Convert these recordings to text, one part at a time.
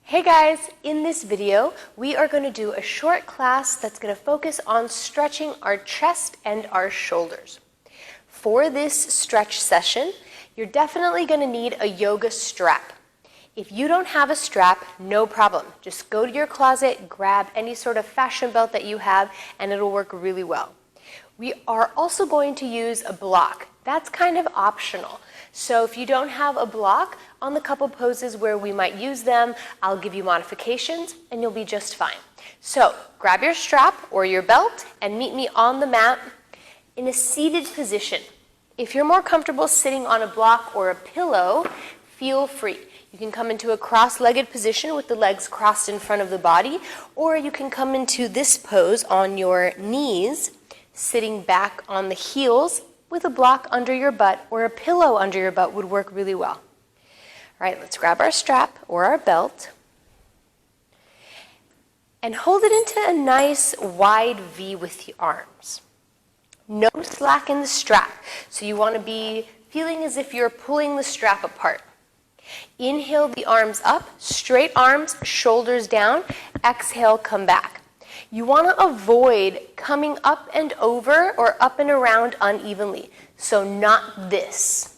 Hey guys, in this video, we are going to do a short class that's going to focus on stretching our chest and our shoulders. For this stretch session, you're definitely going to need a yoga strap. If you don't have a strap, no problem. Just go to your closet, grab any sort of fashion belt that you have, and it'll work really well. We are also going to use a block. That's kind of optional. So if you don't have a block, on the couple poses where we might use them, I'll give you modifications and you'll be just fine. So grab your strap or your belt and meet me on the mat in a seated position. If you're more comfortable sitting on a block or a pillow, feel free. You can come into a cross-legged position with the legs crossed in front of the body, or you can come into this pose on your knees, sitting back on the heels with a block under your butt or a pillow under your butt would work really well. All right, let's grab our strap or our belt and hold it into a nice wide V with the arms. No slack in the strap, so you want to be feeling as if you're pulling the strap apart. Inhale the arms up, straight arms, shoulders down. Exhale, come back. You want to avoid coming up and over or up and around unevenly, so not this.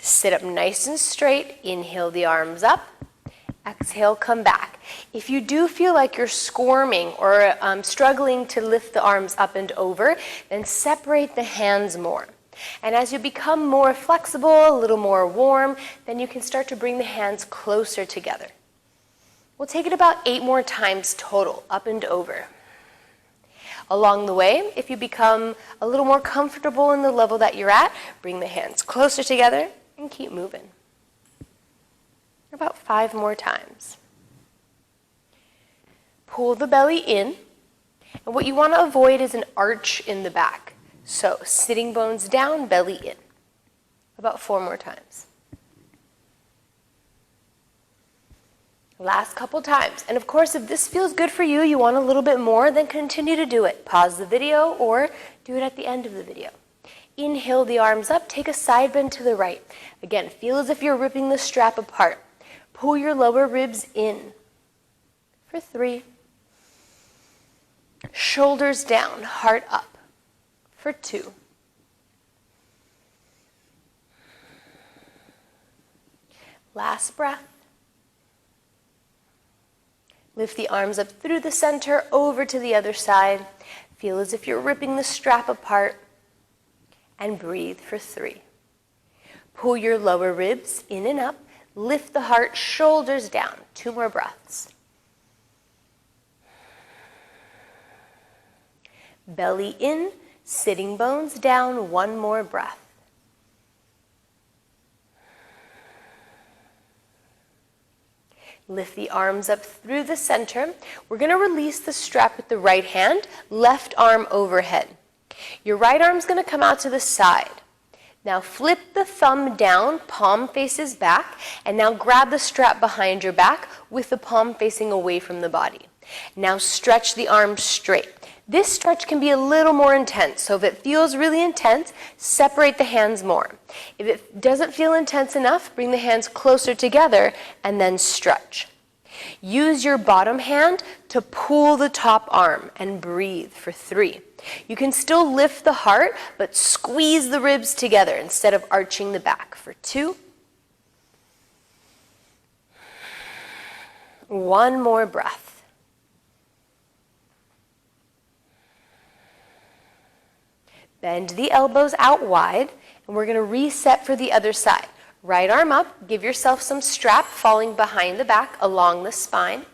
Sit up nice and straight, inhale the arms up, exhale, come back. If you do feel like you're squirming or struggling to lift the arms up and over, then separate the hands more. And as you become more flexible, a little more warm, then you can start to bring the hands closer together. We'll take it about 8 more times total, up and over. Along the way, if you become a little more comfortable in the level that you're at, bring the hands closer together and keep moving. About 5 more times. Pull the belly in, and what you want to avoid is an arch in the back. So sitting bones down, belly in. About 4 more times. Last couple times. And of course, if this feels good for you, you want a little bit more, then continue to do it. Pause the video or do it at the end of the video. Inhale the arms up, take a side bend to the right. Again, feel as if you're ripping the strap apart. Pull your lower ribs in for 3. Shoulders down, heart up for 2. Last breath. Lift the arms up through the center, over to the other side. Feel as if you're ripping the strap apart. And breathe for 3. Pull your lower ribs in and up. Lift the heart, shoulders down. 2 more breaths. Belly in, sitting bones down. 1 more breath. Lift the arms up through the center. We're going to release the strap with the right hand, left arm overhead. Your right arm's going to come out to the side. Now flip the thumb down, palm faces back, and now grab the strap behind your back with the palm facing away from the body. Now stretch the arms straight. This stretch can be a little more intense, so if it feels really intense, separate the hands more. If it doesn't feel intense enough, bring the hands closer together and then stretch. Use your bottom hand to pull the top arm and breathe for 3. You can still lift the heart, but squeeze the ribs together instead of arching the back for 2. 1 more breath. Bend the elbows out wide, and we're going to reset for the other side. Right arm up, give yourself some strap falling behind the back along the spine.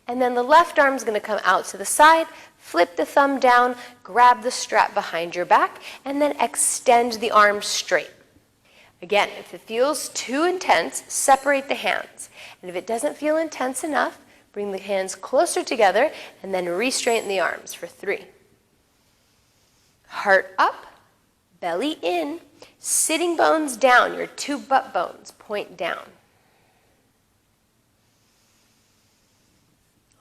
And then the left arm is going to come out to the side, flip the thumb down, grab the strap behind your back, and then extend the arms straight. Again, if it feels too intense, separate the hands. And if it doesn't feel intense enough, bring the hands closer together and then re-straighten the arms for 3. Heart up, belly in, sitting bones down, your 2 butt bones point down.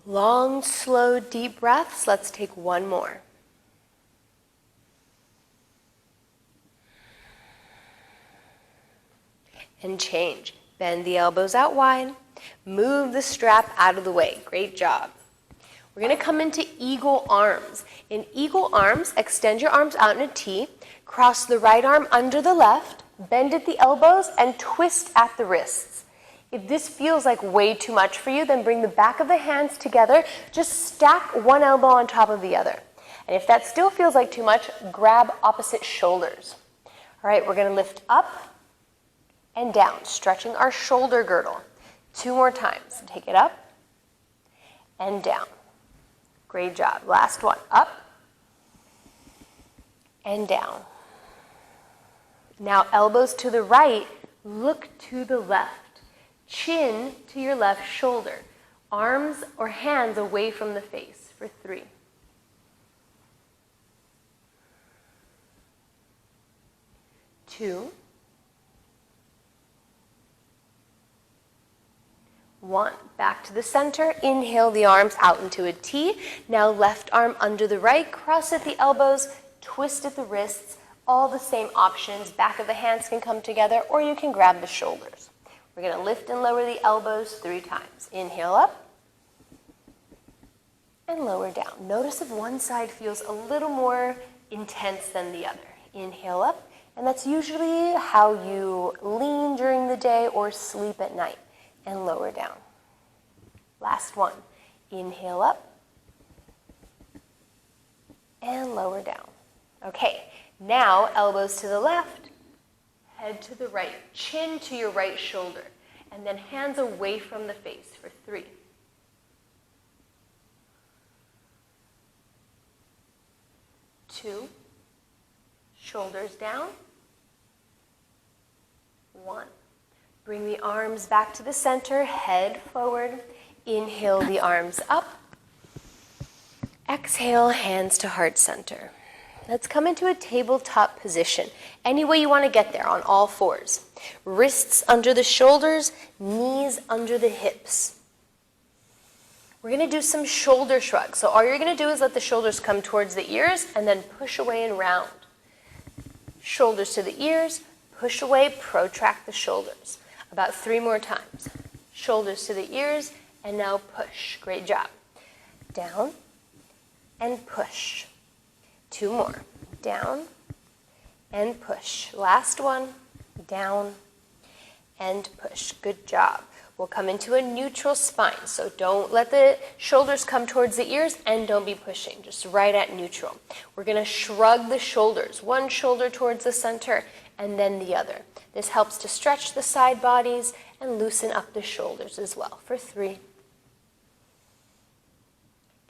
Long, slow, deep breaths. Let's take 1 more. And change. Bend the elbows out wide, Move the strap out of the way. Great job. We're going to come into eagle arms. In eagle arms, extend your arms out in a T, cross the right arm under the left, bend at the elbows, and twist at the wrists. If this feels like way too much for you, then bring the back of the hands together. Just stack one elbow on top of the other. And if that still feels like too much, grab opposite shoulders. All right, we're going to lift up and down, stretching our shoulder girdle. 2 more times. Take it up and down. Great job. Last one. Up and down. Now elbows to the right, look to the left. Chin to your left shoulder. Arms or hands away from the face for 3. 2. 1. Back to the center. Inhale the arms out into a T. Now left arm under the right. Cross at the elbows. Twist at the wrists. All the same options. Back of the hands can come together, or you can grab the shoulders. We're going to lift and lower the elbows 3 times. Inhale up and lower down. Notice if one side feels a little more intense than the other. Inhale up, and that's usually how you lean during the day or sleep at night. And lower down. Last one. Inhale up and lower down. Okay, now elbows to the left, head to the right, chin to your right shoulder, and then hands away from the face for 3. 2. Shoulders down. 1. Bring the arms back to the center, head forward. Inhale the arms up. Exhale, hands to heart center. Let's come into a tabletop position. Any way you want to get there on all 4s. Wrists under the shoulders, knees under the hips. We're going to do some shoulder shrugs. So all you're going to do is let the shoulders come towards the ears and then push away and round. Shoulders to the ears, push away, protract the shoulders. About 3 more times. Shoulders to the ears, and now push. Great job. Down and push. 2 more. Down and push. Last one. Down and push. Good job. We'll come into a neutral spine. So don't let the shoulders come towards the ears and don't be pushing. Just right at neutral. We're going to shrug the shoulders. One shoulder towards the center and then the other. This helps to stretch the side bodies and loosen up the shoulders as well for 3.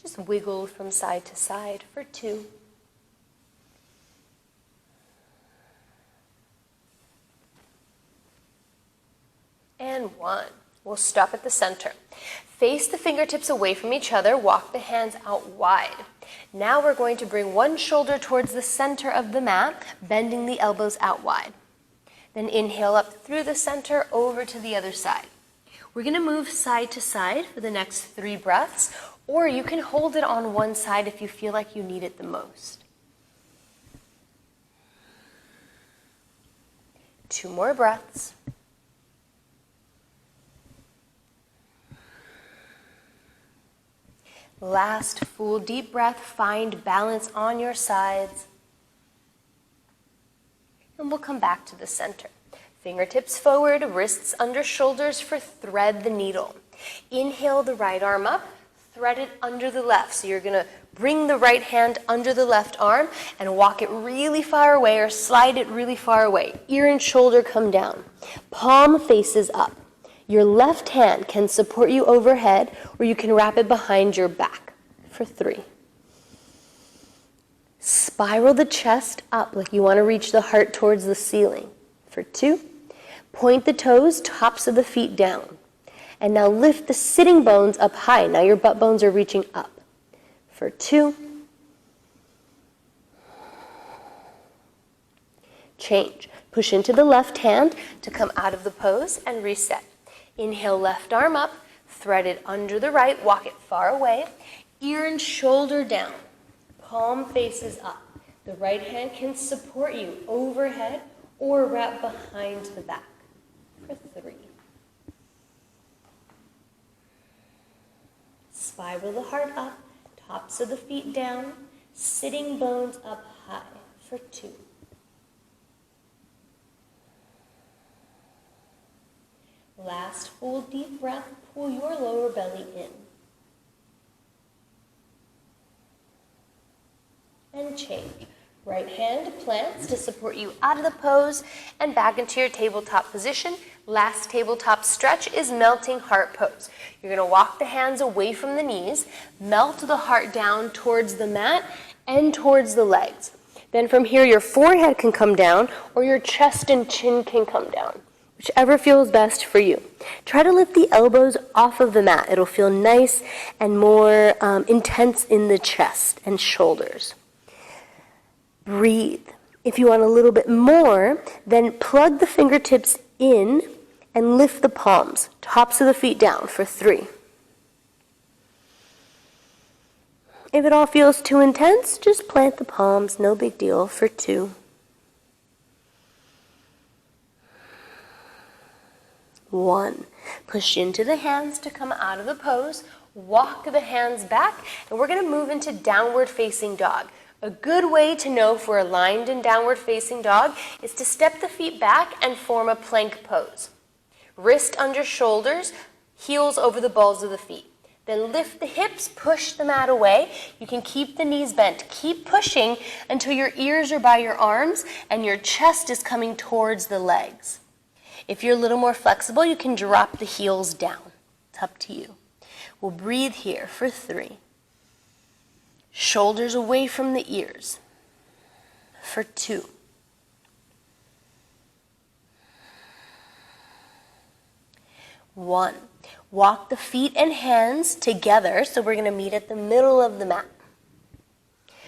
Just wiggle from side to side for 2. And 1. We'll stop at the center. Face the fingertips away from each other. Walk the hands out wide. Now we're going to bring one shoulder towards the center of the mat, bending the elbows out wide. Then inhale up through the center over to the other side. We're going to move side to side for the next 3 breaths, or you can hold it on one side if you feel like you need it the most. 2 more breaths. Last full deep breath. Find balance on your sides. And we'll come back to the center. Fingertips forward, wrists under shoulders for thread the needle. Inhale the right arm up, thread it under the left. So you're going to bring the right hand under the left arm and walk it really far away or slide it really far away. Ear and shoulder come down. Palm faces up. Your left hand can support you overhead, or you can wrap it behind your back for 3. Spiral the chest up like you want to reach the heart towards the ceiling for 2. Point the toes, tops of the feet down. And now lift the sitting bones up high. Now your butt bones are reaching up for 2. Change. Push into the left hand to come out of the pose and reset. Inhale, left arm up, thread it under the right, walk it far away. Ear and shoulder down. Palm faces up. The right hand can support you overhead or wrap behind the back for 3. Spiral the heart up, tops of the feet down, sitting bones up high for 2. Last full deep breath, pull your lower belly in. And change. Right hand plants to support you out of the pose and back into your tabletop position. Last tabletop stretch is melting heart pose. You're going to walk the hands away from the knees, melt the heart down towards the mat and towards the legs. Then from here, your forehead can come down or your chest and chin can come down, whichever feels best for you. Try to lift the elbows off of the mat. It'll feel nice and more intense in the chest and shoulders. Breathe. If you want a little bit more, then plug the fingertips in and lift the palms, tops of the feet down for 3. If it all feels too intense, just plant the palms, no big deal, for 2. 1. Push into the hands to come out of the pose, walk the hands back, and we're going to move into downward facing dog. A good way to know if we're aligned in downward facing dog is to step the feet back and form a plank pose. Wrist under shoulders, heels over the balls of the feet. Then lift the hips, push the mat away. You can keep the knees bent. Keep pushing until your ears are by your arms and your chest is coming towards the legs. If you're a little more flexible, you can drop the heels down. It's up to you. We'll breathe here for 3. Shoulders away from the ears for 2. 1. Walk the feet and hands together, so we're going to meet at the middle of the mat.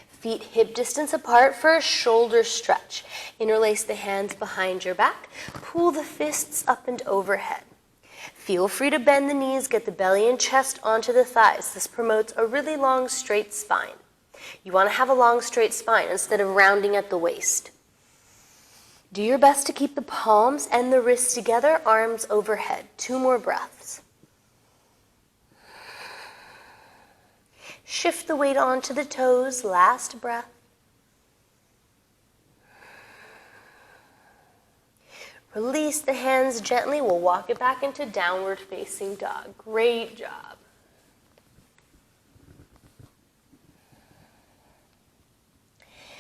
Feet hip distance apart for a shoulder stretch. Interlace the hands behind your back. Pull the fists up and overhead. Feel free to bend the knees, get the belly and chest onto the thighs. This promotes a really long, straight spine. You want to have a long, straight spine instead of rounding at the waist. Do your best to keep the palms and the wrists together, arms overhead. 2 more breaths. Shift the weight onto the toes. Last breath. Release the hands gently. We'll walk it back into downward facing dog. Great job.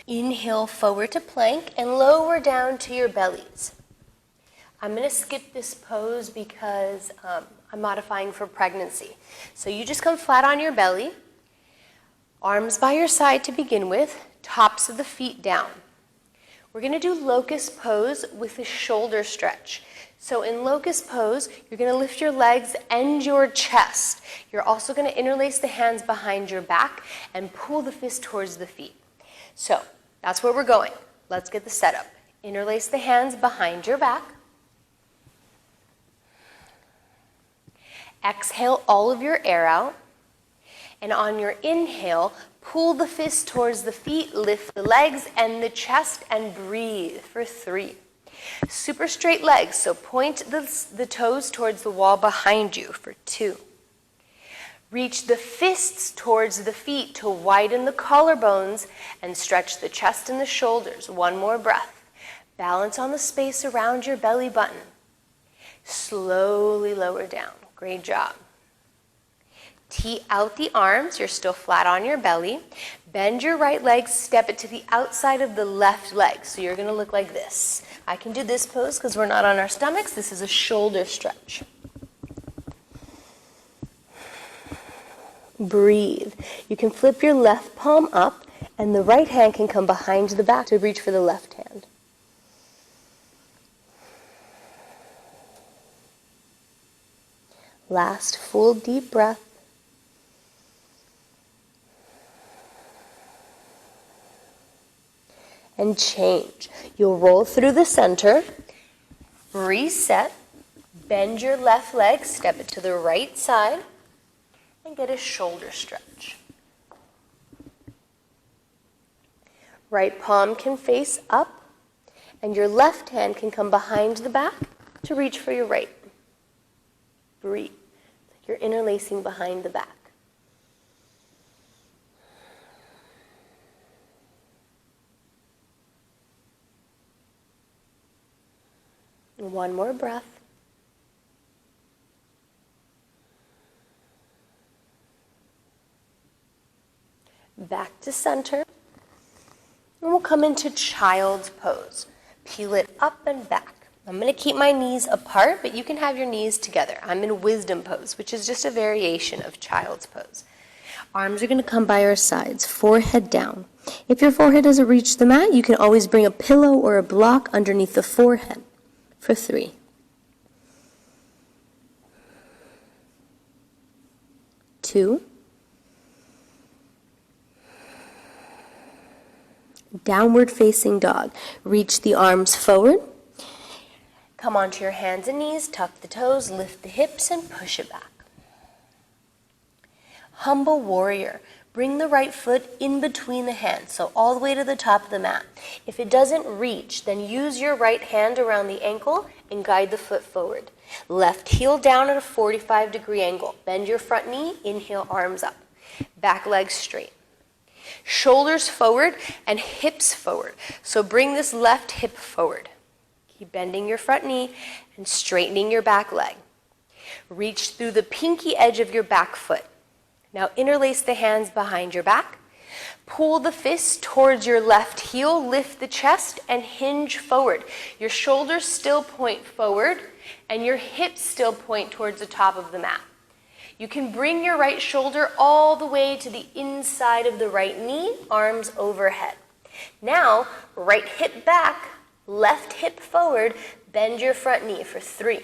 Inhale forward to plank and lower down to your bellies. I'm going to skip this pose because I'm modifying for pregnancy. So you just come flat on your belly, arms by your side to begin with, tops of the feet down. We're going to do locust pose with a shoulder stretch. So in locust pose, you're going to lift your legs and your chest. You're also going to interlace the hands behind your back and pull the fist towards the feet. So that's where we're going. Let's get the setup. Interlace the hands behind your back. Exhale all of your air out. And on your inhale, pull the fist towards the feet, lift the legs and the chest, and breathe for 3. Super straight legs, so point the toes towards the wall behind you for 2. Reach the fists towards the feet to widen the collarbones and stretch the chest and the shoulders. 1 more breath. Balance on the space around your belly button. Slowly lower down. Great job. Tee out the arms. You're still flat on your belly. Bend your right leg. Step it to the outside of the left leg. So you're going to look like this. I can do this pose because we're not on our stomachs. This is a shoulder stretch. Breathe. You can flip your left palm up and the right hand can come behind the back to reach for the left hand. Last full deep breath. And change. You'll roll through the center, reset, bend your left leg, step it to the right side, and get a shoulder stretch. Right palm can face up, and your left hand can come behind the back to reach for your right. Breathe. You're interlacing behind the back. One more breath. Back to center. And we'll come into child's pose. Peel it up and back. I'm going to keep my knees apart, but you can have your knees together. I'm in wisdom pose, which is just a variation of child's pose. Arms are going to come by our sides, forehead down. If your forehead doesn't reach the mat, you can always bring a pillow or a block underneath the forehead for 3. 2. Downward facing dog. Reach the arms forward. Come onto your hands and knees, tuck the toes, lift the hips, and push it back. Humble warrior. Bring the right foot in between the hands, so all the way to the top of the mat. If it doesn't reach, then use your right hand around the ankle and guide the foot forward. Left heel down at a 45-degree angle. Bend your front knee, inhale, arms up. Back leg straight. Shoulders forward and hips forward. So bring this left hip forward. Keep bending your front knee and straightening your back leg. Reach through the pinky edge of your back foot. Now interlace the hands behind your back. Pull the fist towards your left heel, lift the chest, and hinge forward. Your shoulders still point forward, and your hips still point towards the top of the mat. You can bring your right shoulder all the way to the inside of the right knee, arms overhead. Now, right hip back, left hip forward, bend your front knee for 3,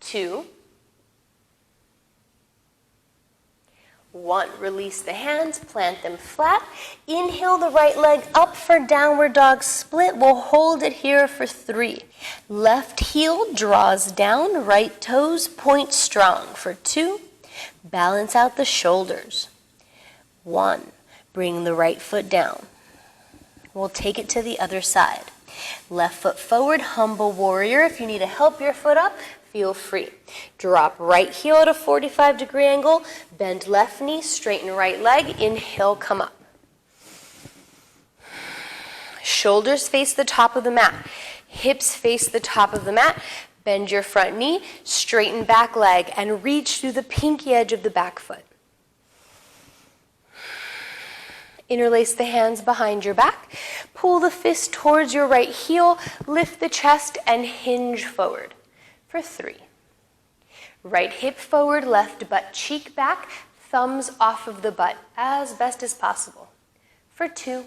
2, 1. Release the hands, plant them flat. Inhale the right leg up for downward dog split. We'll hold it here for 3. Left heel draws down, right toes point strong for 2. Balance out the shoulders. 1. Bring the right foot down. We'll take it to the other side. Left foot forward, humble warrior. If you need to help your foot up, feel free. Drop right heel at a 45-degree angle. Bend left knee, straighten right leg. Inhale, come up. Shoulders face the top of the mat. Hips face the top of the mat. Bend your front knee, straighten back leg, and reach through the pinky edge of the back foot. Interlace the hands behind your back. Pull the fist towards your right heel. Lift the chest and hinge forward for 3. Right hip forward, left butt cheek back, thumbs off of the butt as best as possible for 2.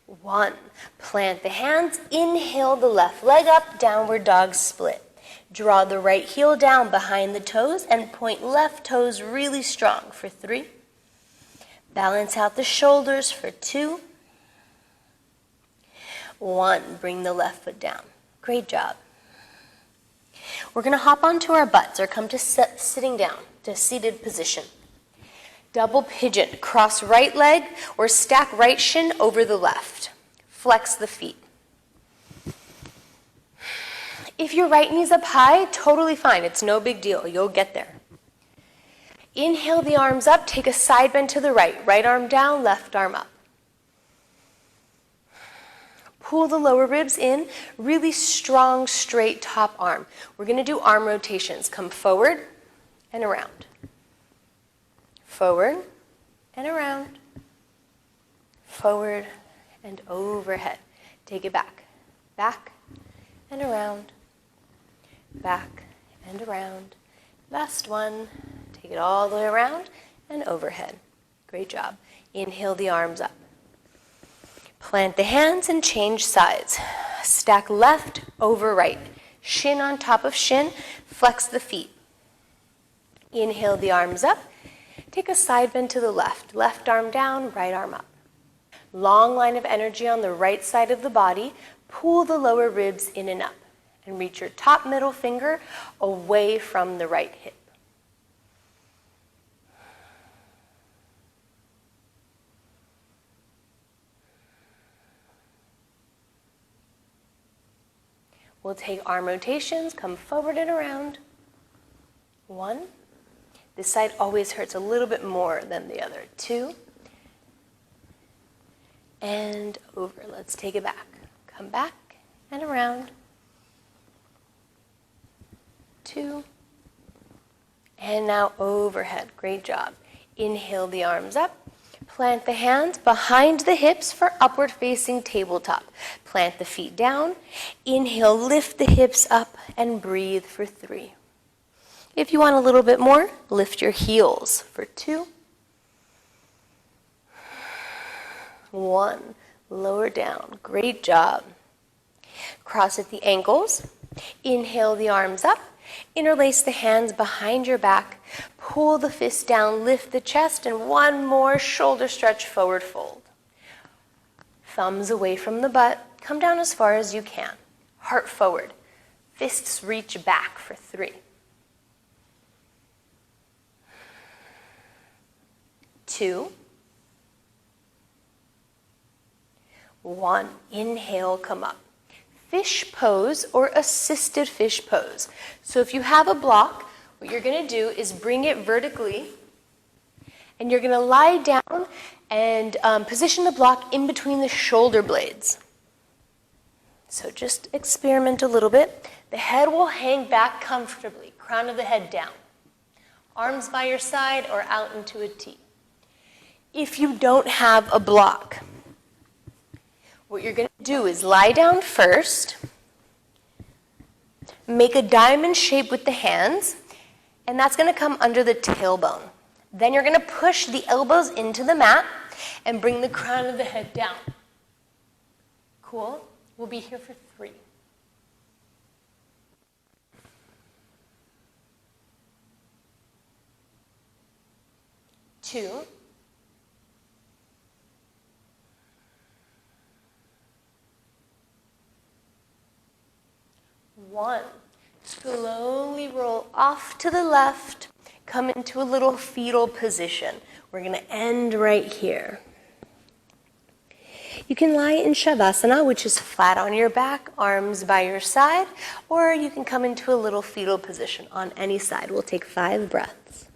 1. Plant the hands, inhale the left leg up, downward dog split. Draw the right heel down behind the toes and point left toes really strong for 3. Balance out the shoulders for 2. 1. Bring the left foot down. Great job. We're going to hop onto our butts or come to sitting down, to seated position. Double pigeon. Cross right leg or stack right shin over the left. Flex the feet. If your right knee's up high, totally fine. It's no big deal. You'll get there. Inhale the arms up. Take a side bend to the right. Right arm down, left arm up. Pull the lower ribs in. Really strong, straight top arm. We're going to do arm rotations. Come forward and around. Forward and around. Forward and overhead. Take it back. Back and around. Back and around. Last one. Take it all the way around and overhead. Great job. Inhale the arms up. Plant the hands and change sides. Stack left over right. Shin on top of shin. Flex the feet. Inhale the arms up. Take a side bend to the left. Left arm down, right arm up. Long line of energy on the right side of the body. Pull the lower ribs in and up. And reach your top middle finger away from the right hip. We'll take arm rotations, come forward and around. 1. This side always hurts a little bit more than the other. 2, and over. Let's take it back. Come back and around. 2, and now overhead. Great job. Inhale the arms up. Plant the hands behind the hips for upward facing tabletop. Plant the feet down. Inhale, lift the hips up and breathe for 3. If you want a little bit more, lift your heels for 2. 1. Lower down. Great job. Cross at the ankles. Inhale the arms up. Interlace the hands behind your back. Pull the fists down, lift the chest, and one more shoulder stretch, forward fold. Thumbs away from the butt. Come down as far as you can. Heart forward. Fists reach back for 3. 2. 1. Inhale, come up. Fish pose or assisted fish pose. So if you have a block, what you're going to do is bring it vertically, and you're going to lie down and position the block in between the shoulder blades. So just experiment a little bit. The head will hang back comfortably, crown of the head down. Arms by your side or out into a T. If you don't have a block, what you're going to do is lie down first, make a diamond shape with the hands, and that's going to come under the tailbone. Then you're going to push the elbows into the mat and bring the crown of the head down. Cool? We'll be here for 3. 2. 1. Slowly roll off to the left. Come into a little fetal position. We're going to end right here. You can lie in Shavasana, which is flat on your back, arms by your side, or you can come into a little fetal position on any side. We'll take 5 breaths.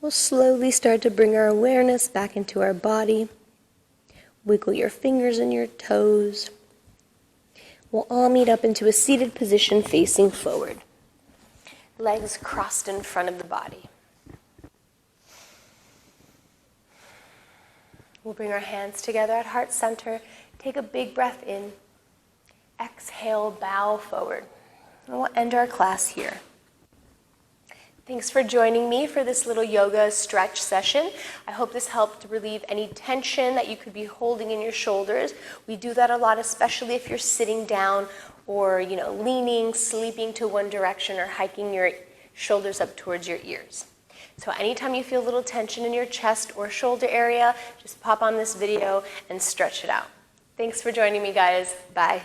We'll slowly start to bring our awareness back into our body. Wiggle your fingers and your toes. We'll all meet up into a seated position facing forward. Legs crossed in front of the body. We'll bring our hands together at heart center. Take a big breath in. Exhale, bow forward. And we'll end our class here. Thanks for joining me for this little yoga stretch session. I hope this helped relieve any tension that you could be holding in your shoulders. We do that a lot, especially if you're sitting down or, leaning, sleeping to one direction, or hiking your shoulders up towards your ears. So anytime you feel a little tension in your chest or shoulder area, just pop on this video and stretch it out. Thanks for joining me, guys. Bye.